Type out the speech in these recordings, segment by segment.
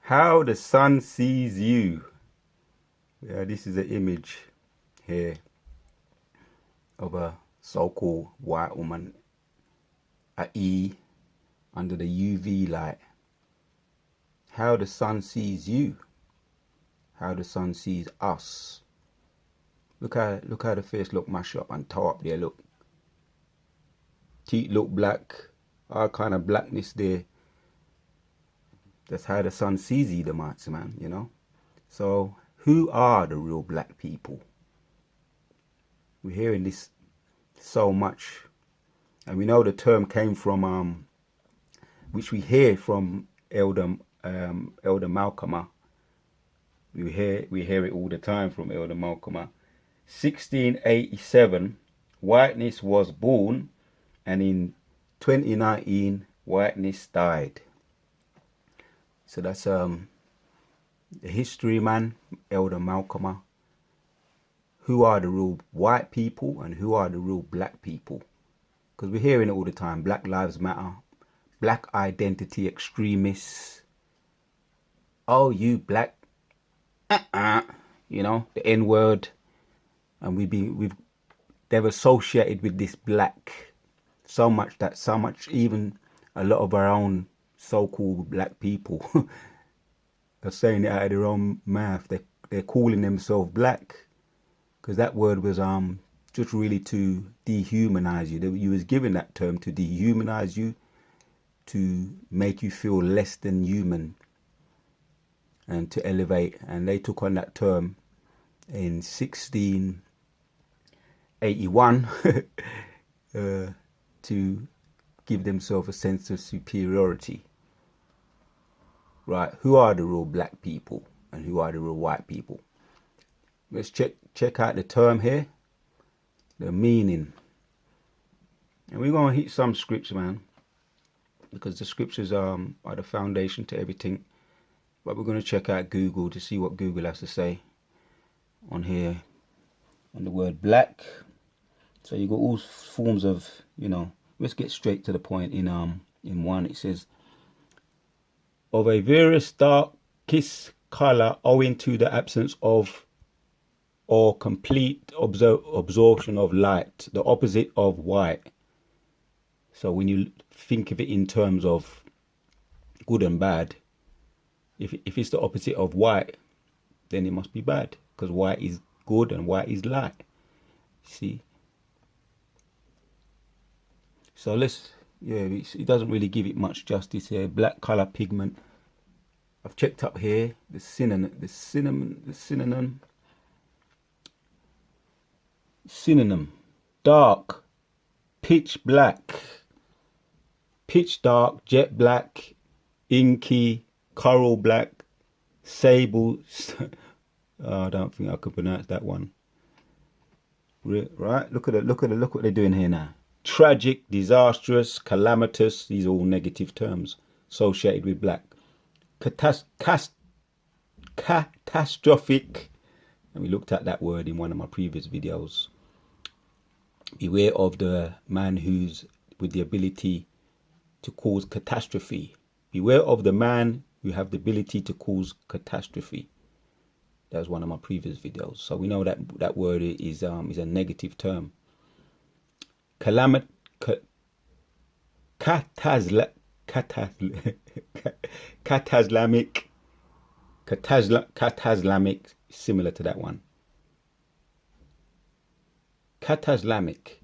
How the sun sees you. Yeah, this is an image here of a so-called white woman at E under the UV light. How the sun sees you. How the sun sees us. Look how the face look mashed up and tore up there. Look, teeth look black, all kind of blackness there. That's how the sun sees you, the mates, man. You know. So who are the real black people? We're hearing this so much, and we know the term came from which we hear from Elder Malcolm. We hear it all the time from Elder Malcolm. 1687, whiteness was born, and in 2019, whiteness died. So that's the history man, Elder Malcolm. Who are the real white people and who are the real black people? Because we're hearing it all the time. Black Lives Matter, black identity extremists. Oh, you black, you know, the N word, and they've associated with this black so much even a lot of our own so-called black people are saying it out of their own mouth. They're calling themselves black. Because that word was just really to dehumanize you. You was given that term to dehumanize you, to make you feel less than human, and to elevate. And they took on that term in 1681 to give themselves a sense of superiority. Right? Who are the real black people and who are the real white people? Let's check out the term here, the meaning. And we're going to hit some scripts, man, because the scriptures are the foundation to everything. But we're going to check out Google to see what Google has to say on here, on the word black. So you got all forms of, you know, let's get straight to the point. In one, it says, of a various darkest color owing to the absence of or complete absorption of light, the opposite of white. So when you think of it in terms of good and bad, if it's the opposite of white, then it must be bad, because white is good and white is light. See? So it doesn't really give it much justice here. Black color pigment. I've checked up here the synonym: dark, pitch black, pitch dark, jet black, inky, coral black, sable. I don't think I could pronounce that one. Right? Look what they're doing here now. Tragic, disastrous, calamitous. These are all negative terms associated with black. Catastrophic. And we looked at that word in one of my previous videos. Beware of the man who's with the ability to cause catastrophe. Beware of the man who have the ability to cause catastrophe. That was one of my previous videos. So we know that word is a negative term. Cataslamic, similar to that one. Cataslamic,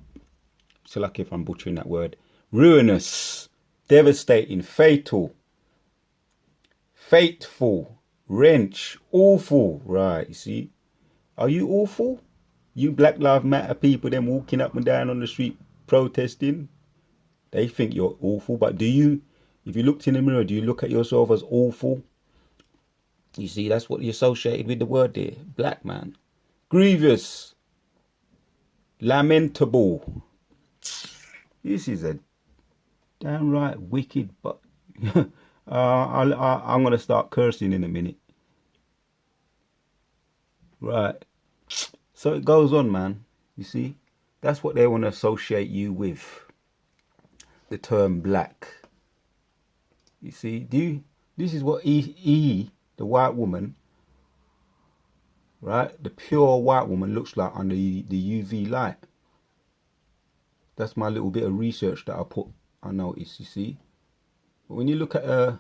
so lucky if I'm butchering that word. Ruinous, devastating, fatal, fateful, wrench, awful. Right, you see? Are you awful? You Black Lives Matter people, them walking up and down on the street protesting, they think you're awful. But do you, if you looked in the mirror, do you look at yourself as awful? You see, that's what you associated with the word there. Black, man. Grievous. Lamentable. This is a downright wicked, but I'm going to start cursing in a minute. Right. So it goes on, man. You see, that's what they want to associate you with. The term black. You see, do This is what the white woman, right? The pure white woman looks like under the UV light. That's my little bit of research that I noticed, you see. But when you look at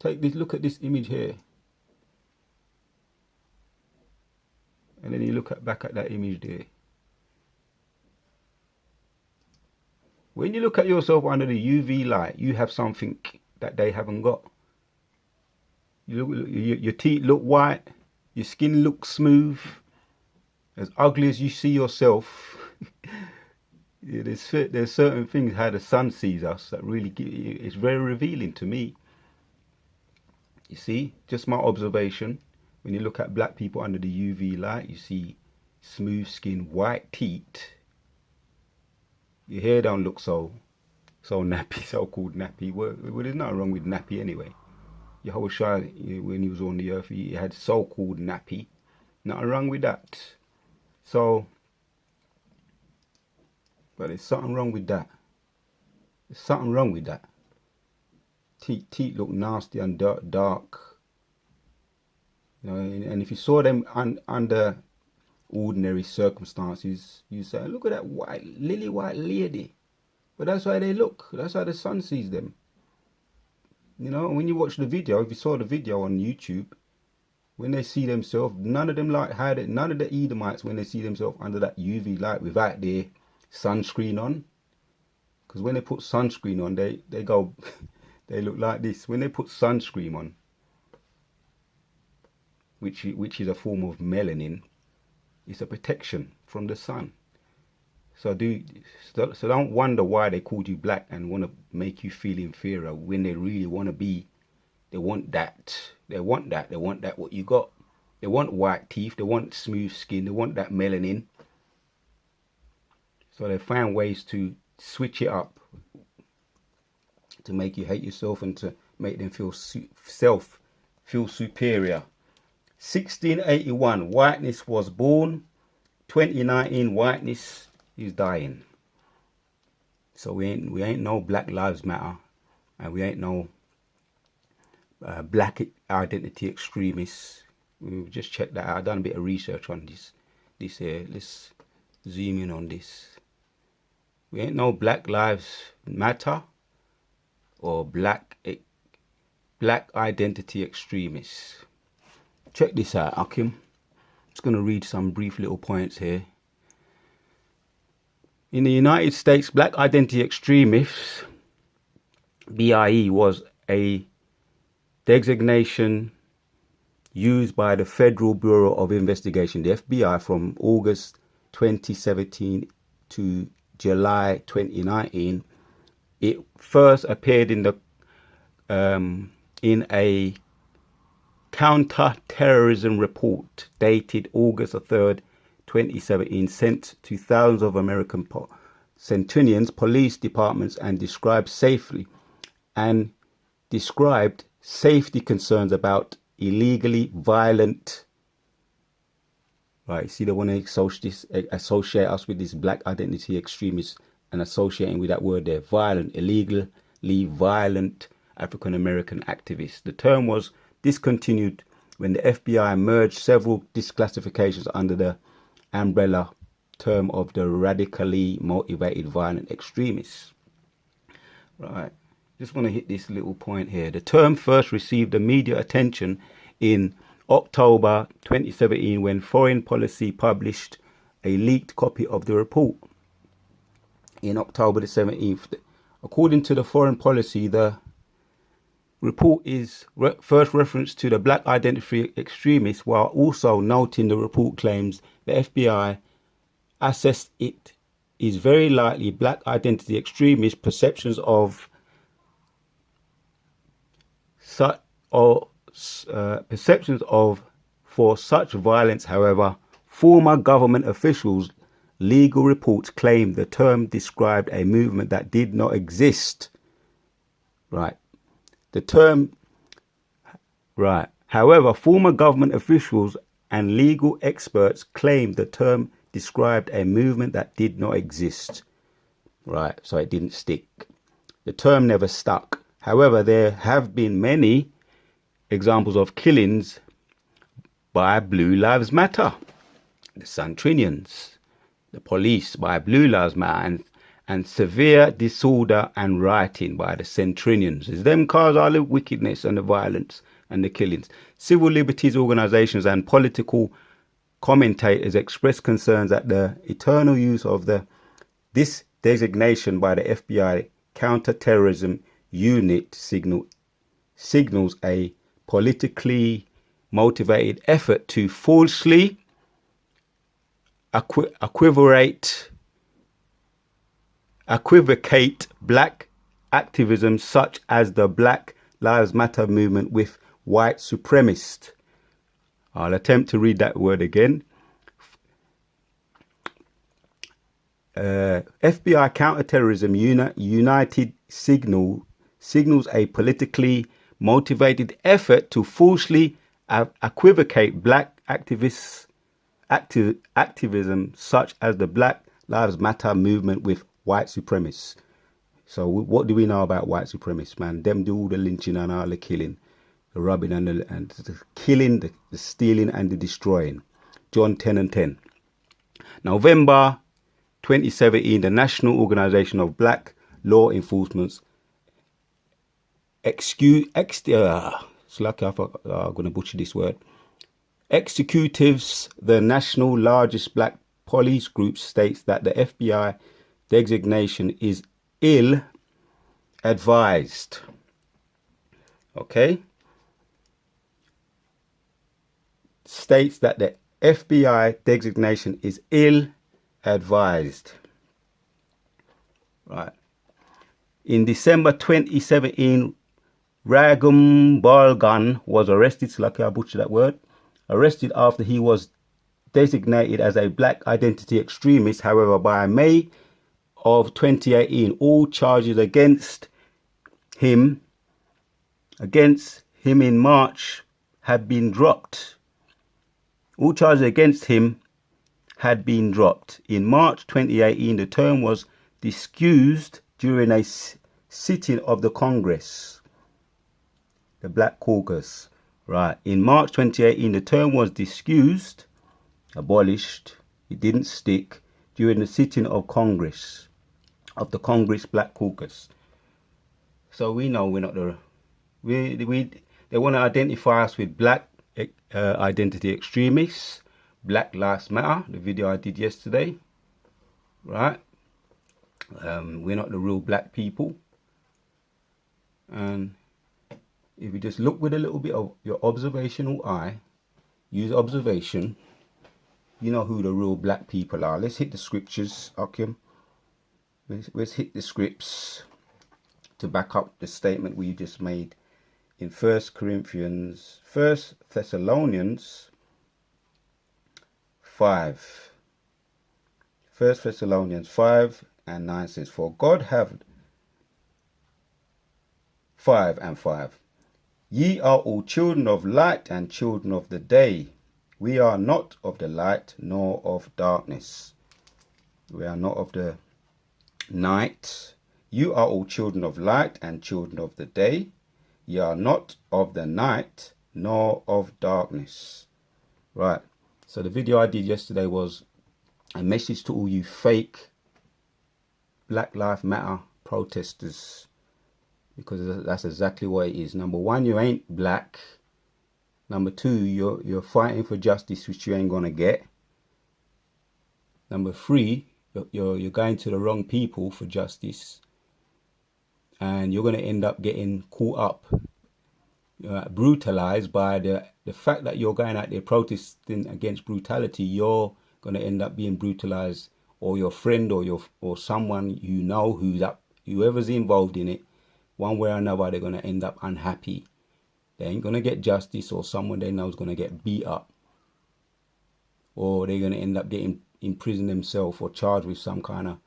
look at this image here. And then you look back at that image there. When you look at yourself under the UV light, you have something that they haven't got. Your teeth look white, your skin looks smooth, as ugly as you see yourself. There's certain things how the sun sees us that really it's very revealing to me. You see, just my observation. When you look at black people under the UV light, you see smooth skin, white teeth. Your hair don't look so nappy, so-called nappy. Well, there's nothing wrong with nappy anyway. Yahushua, when he was on the earth, he had so-called nappy. Nothing wrong with that. So, but there's something wrong with that. There's something wrong with that. Teeth look nasty and dark. You know, and if you saw them under ordinary circumstances, you say, look at that lily white lady. But that's how they look. That's how the sun sees them. You know, when you watch the video, if you saw the video on YouTube, when they see themselves, none of them none of the Edomites, when they see themselves under that UV light without their sunscreen on, because when they put sunscreen on, they go, they look like this. When they put sunscreen on, which is a form of melanin, it's a protection from the sun. So don't wonder why they called you black and want to make you feel inferior when they really want to be. They want that. They want that what you got. They want white teeth. They want smooth skin. They want that melanin. So they find ways to switch it up to make you hate yourself and to make them feel superior. 1681, whiteness was born. 2019, whiteness is dying. So we ain't no Black Lives Matter, and we ain't no black identity extremists. We've just checked that out. I've done a bit of research on this here. Let's zoom in on this. We ain't no Black Lives Matter or black identity extremists. Check this out, Akim. Just going to read some brief little points here. In the United States, black identity extremists, BIE, was a designation used by the Federal Bureau of Investigation, the FBI, from August 2017 to July 2019. It first appeared in a counter-terrorism report dated August 3rd, 2017, sent to thousands of American centurions, police departments, and described safety concerns about illegally violent. Right, see, they want to associate us with this black identity extremists and associating with that word there, violent, illegally violent African American activists. The term was discontinued when the FBI merged several disclassifications under the umbrella term of the radically motivated violent extremists. Right, just want to hit this little point here. The term first received immediate attention in October 2017 when Foreign Policy published a leaked copy of the report. In October the 17th, according to the Foreign Policy, the report is first reference to the black identity extremists, while also noting the report claims the FBI assessed it is very likely black identity extremist perceptions of for such violence. However, former government officials' legal reports claim the term described a movement that did not exist. Right. The term, right. However, former government officials and legal experts claim the term described a movement that did not exist. Right, so it didn't stick. The term never stuck. However, there have been many examples of killings by Blue Lives Matter, the Santrinians, the police by Blue Lives Matter, and severe disorder and rioting by the Centrinians. It's them cause all the wickedness and the violence and the killings. Civil liberties organizations and political commentators express concerns at the eternal use of this designation by the FBI counterterrorism unit signals a politically motivated effort to falsely equivocate black activism such as the Black Lives Matter movement with white supremacists. I'll attempt to read that word again. FBI counterterrorism united signals a politically motivated effort to falsely equivocate black activism such as the Black Lives Matter movement with white supremacists. So what do we know about white supremacists, man? Them do all the lynching and all the killing, the robbing and the killing, the stealing and the destroying. John 10:10. November 2017, the National Organization of Black Law Enforcement Executives, the national largest black police group, states that the FBI designation is ill-advised. Okay? States that the FBI designation is ill-advised. Right. In December 2017, Ragum Balgan was arrested. So lucky I butchered that word. Arrested after he was designated as a black identity extremist. However, by May of 2018, all charges against him in March had been dropped. All charges against him had been dropped. In March 2018, the term was discussed during a sitting of the Congress, the Black Caucus. Right. In March 2018, the term was discussed, abolished. It didn't stick during the sitting of Congress, of the Congress Black Caucus. So we know we're not they want to identify us with black identity extremists, Black Lives Matter, the video I did yesterday. Right. We're not the real black people. And if you just look with a little bit of your observational eye, use observation, you know who the real black people are. Let's hit the scriptures, Akim. Let's hit the scripts to back up the statement we just made in 1 Thessalonians 5. 1 Thessalonians 5 and 9 says, for God have 5 and 5. Ye are all children of light and children of the day. We are not of the light nor of darkness. We are not of the night. You are all children of light and children of the day. Ye are not of the night nor of darkness. Right. So the video I did yesterday was a message to all you fake Black Lives Matter protesters. Because that's exactly what it is. Number one, you ain't black. Number two, you're fighting for justice, which you ain't gonna get. Number three, you're going to the wrong people for justice, and you're gonna end up getting caught up, brutalized by the fact that you're going out there protesting against brutality. You're gonna end up being brutalized, or your friend or someone you know whoever's involved in it. One way or another, they're going to end up unhappy. They ain't going to get justice, or someone they know is going to get beat up. Or they're going to end up getting in prison themselves, or charged with some kind of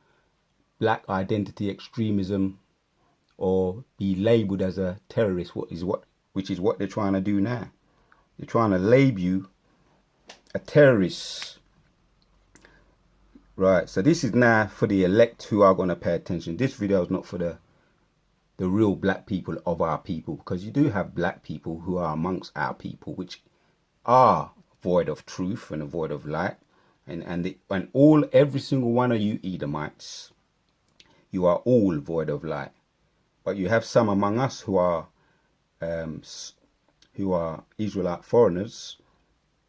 black identity extremism, or be labelled as a terrorist, which is what they're trying to do now. They're trying to label you a terrorist. Right, so this is now for the elect who are going to pay attention. This video is not for the the real black people of our people, because you do have black people who are amongst our people, which are void of truth and void of light, and every single one of you Edomites, you are all void of light. But you have some among us who are Israelite foreigners,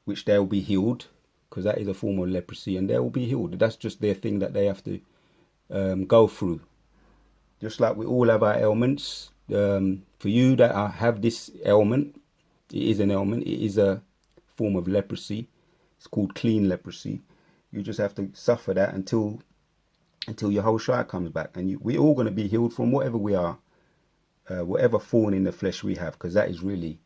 which they will be healed, because that is a form of leprosy, and they will be healed. That's just their thing that they have to go through. Just like we all have our ailments. For you that have this ailment, it is an ailment. It is a form of leprosy. It's called clean leprosy. You just have to suffer that until your whole shire comes back, and we're all going to be healed from whatever we are, whatever thorn in the flesh we have, because that is really,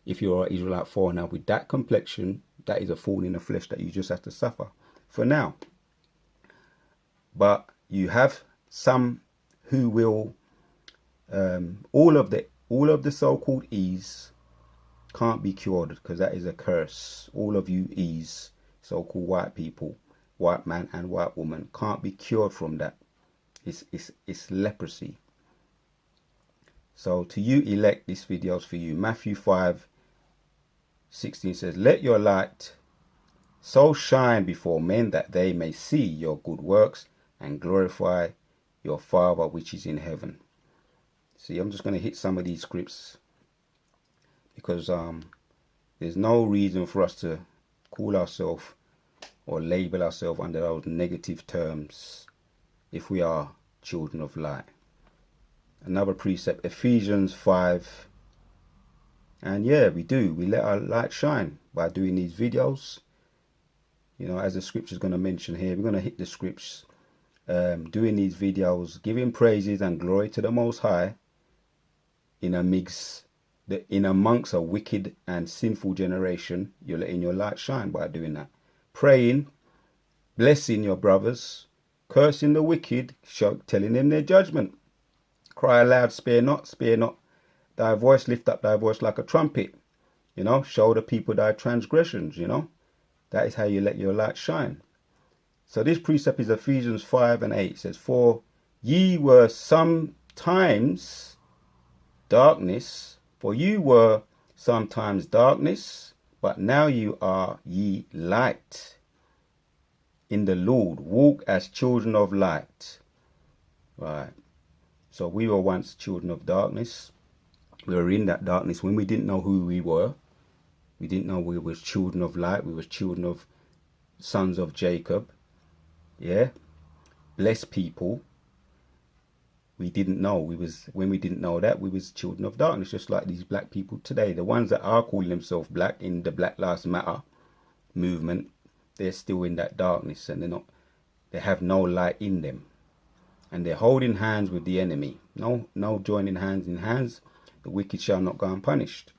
if you're an Israelite foreigner with that complexion, that is a thorn in the flesh that you just have to suffer for now. But you have some who will, all of the so-called E's can't be cured, because that is a curse. All of you E's, so-called white people, white man and white woman, can't be cured from that. It's leprosy. So to you elect, this video is for you. Matthew 5:16 says, "Let your light so shine before men that they may see your good works and glorify your Father which is in heaven." See, I'm just going to hit some of these scripts, because there's no reason for us to call ourselves or label ourselves under those negative terms if we are children of light. Another precept, Ephesians 5. And yeah, we let our light shine by doing these videos. As the scripture is going to mention here, we're going to hit the scripts, doing these videos, giving praises and glory to the Most High in amongst a wicked and sinful generation. You're letting your light shine by doing that. Praying, blessing your brothers, cursing the wicked, telling them their judgment. Cry aloud, spare not, thy voice, lift up thy voice like a trumpet. Show the people thy transgressions. That is how you let your light shine. So this precept is Ephesians 5:8. It says, "For ye were sometimes darkness, but now you are ye light in the Lord. Walk as children of light." Right. So we were once children of darkness. We were in that darkness when we didn't know who we were. We didn't know we were children of light. We were children of sons of Jacob. Yeah. Blessed people. We didn't know. When we didn't know that, we was children of darkness, just like these black people today. The ones that are calling themselves black in the Black Lives Matter movement, they're still in that darkness, and they have no light in them. And they're holding hands with the enemy. No joining hands in hands. The wicked shall not go unpunished.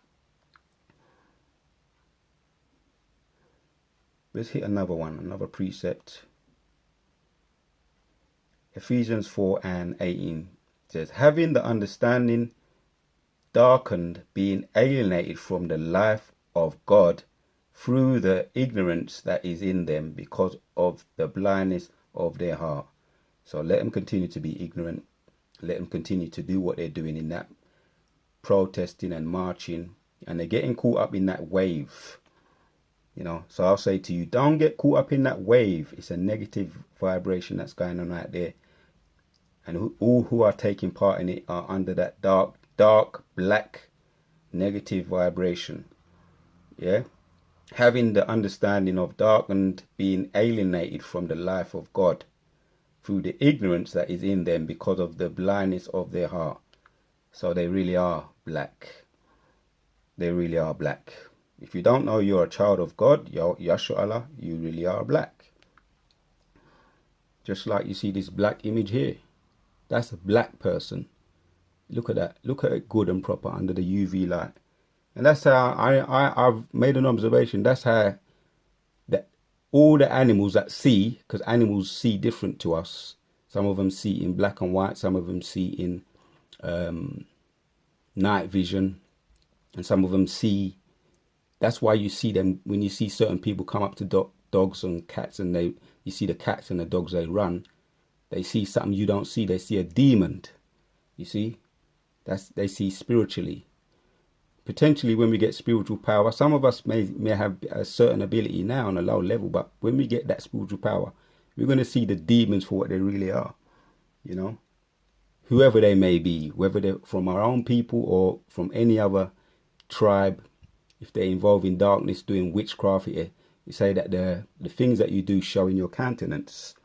Let's hit another one, another precept. Ephesians 4:18 says, "Having the understanding darkened, being alienated from the life of God through the ignorance that is in them because of the blindness of their heart." So let them continue to be ignorant. Let them continue to do what they're doing in that protesting and marching. And they're getting caught up in that wave. So I'll say to you, don't get caught up in that wave. It's a negative vibration that's going on out there. And all who are taking part in it are under that dark, black, negative vibration. Yeah. Having the understanding of darkened, being alienated from the life of God through the ignorance that is in them because of the blindness of their heart. So they really are black. They really are black. If you don't know you're a child of God, Yahshua Allah, you really are black. Just like you see this black image here. That's a black person. Look at that. Look at it good and proper under the UV light. And that's how I've made an observation. That's how all the animals that see, because animals see different to us. Some of them see in black and white. Some of them see in night vision. And some of them see. That's why you see them when you see certain people come up to dogs and cats, and you see the cats and the dogs, they run. They see something you don't see. They see a demon. You see? they see spiritually. Potentially when we get spiritual power, some of us may have a certain ability now on a low level, but when we get that spiritual power, we're going to see the demons for what they really are, you know, whoever they may be, whether they're from our own people or from any other tribe. If they're involved in darkness, doing witchcraft, you say that the things that you do show in your countenance.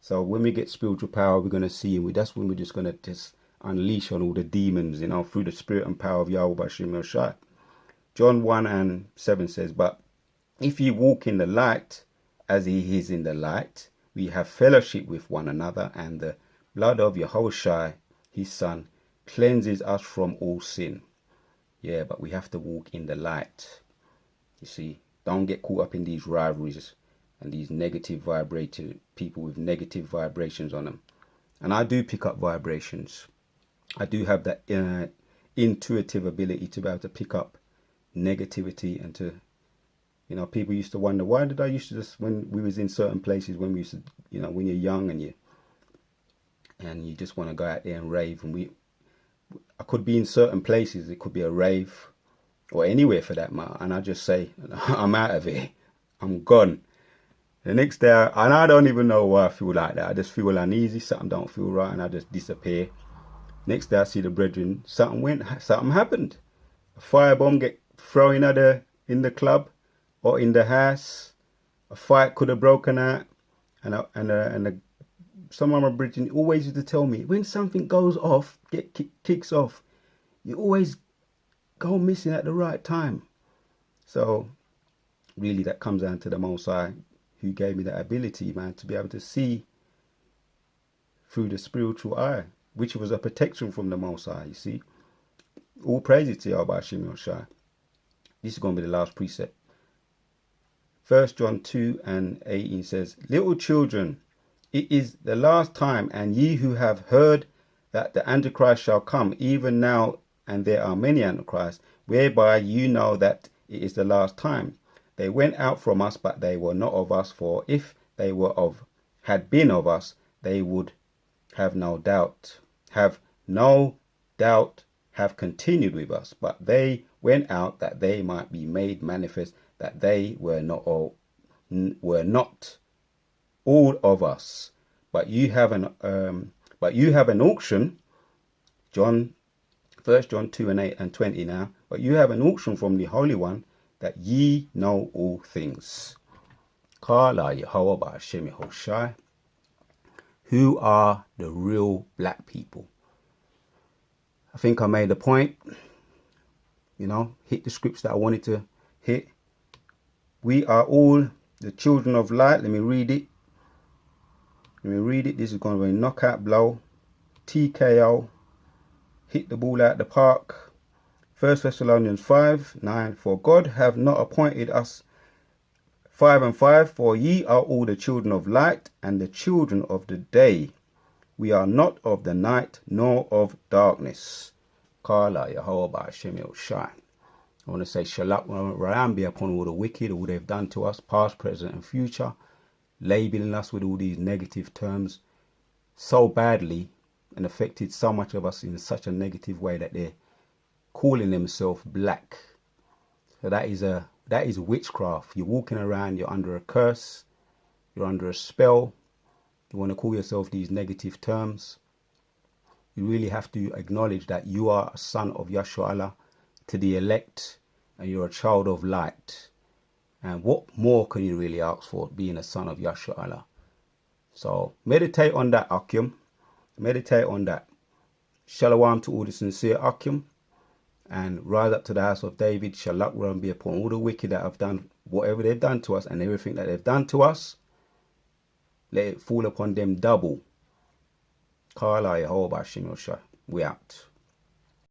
So when we get spiritual power, we're going to see, and that's when we're just going to just unleash on all the demons, you know, through the spirit and power of Yahweh B'Shem Yoshai. John 1:7 says, but if you walk in the light as he is in the light, we have fellowship with one another, and the blood of Yahushua, his son, cleanses us from all sin. Yeah, but we have to walk in the light. You see, don't get caught up in these rivalries and these negative vibrating people with negative vibrations on them. And I do pick up vibrations. I do have that intuitive ability to be able to pick up negativity and to, you know, people used to wonder, why did I used to just, when we was in certain places, when we used to, you know, when you're young and you just want to go out there and rave, and I could be in certain places, it could be a rave or anywhere for that matter, and I just say, I'm out of here, I'm gone. The next day, and I don't even know why I feel like that, I just feel uneasy, something don't feel right, and I just disappear. Next day I see the brethren, something happened. A firebomb get thrown in the club or in the house. A fight could have broken out, and some of my brethren always used to tell me, when something goes off, kicks off, you always go missing at the right time. So really that comes down to the Most High, who gave me that ability, man, to be able to see through the spiritual eye, which was a protection from the Most High, you see. All praises to Yahweh B'Shem Yoshai. This is going to be the last precept. 1 John 2:18 says, little children, it is the last time, and ye who have heard that the Antichrist shall come, even now, and there are many Antichrists, whereby you know that it is the last time. They went out from us, but they were not of us, for if they had been of us, they would have no doubt have continued with us. But they went out that they might be made manifest that they were not all of us. But you have an auction, 1 John 2:20 now. But you have an auction from the Holy One, that ye know all things. Kala Yahweh B'Shem Yoshai. Who are the real black people? I think I made the point, you know, hit the scripts that I wanted to hit. We are all the children of light. Let me read it. This is going to be a knockout blow. TKO. Hit the ball out the park. 1 Thessalonians 5:9. For God have not appointed us 5:5. For ye are all the children of light and the children of the day. We are not of the night nor of darkness. Kala Yahweh B'Shem Yoshai. I want to say Shalak Ram be upon all the wicked, all they've done to us, past, present and future, labeling us with all these negative terms so badly and affected so much of us in such a negative way that they're calling themselves black. So that is witchcraft. You're walking around, you're under a curse, you're under a spell. You want to call yourself these negative terms. You really have to acknowledge that you are a son of Yahshua Allah to the elect, and you're a child of light. And what more can you really ask for, being a son of Yahshua Allah? So meditate on that, Akim. Meditate on that. Shalom to all the sincere Akim, and rise up to the house of David. Shalak Ram be upon all the wicked that have done whatever they've done to us, and everything that they've done to us, let it fall upon them double. Kala Yahweh B'Shem Yoshai. We out.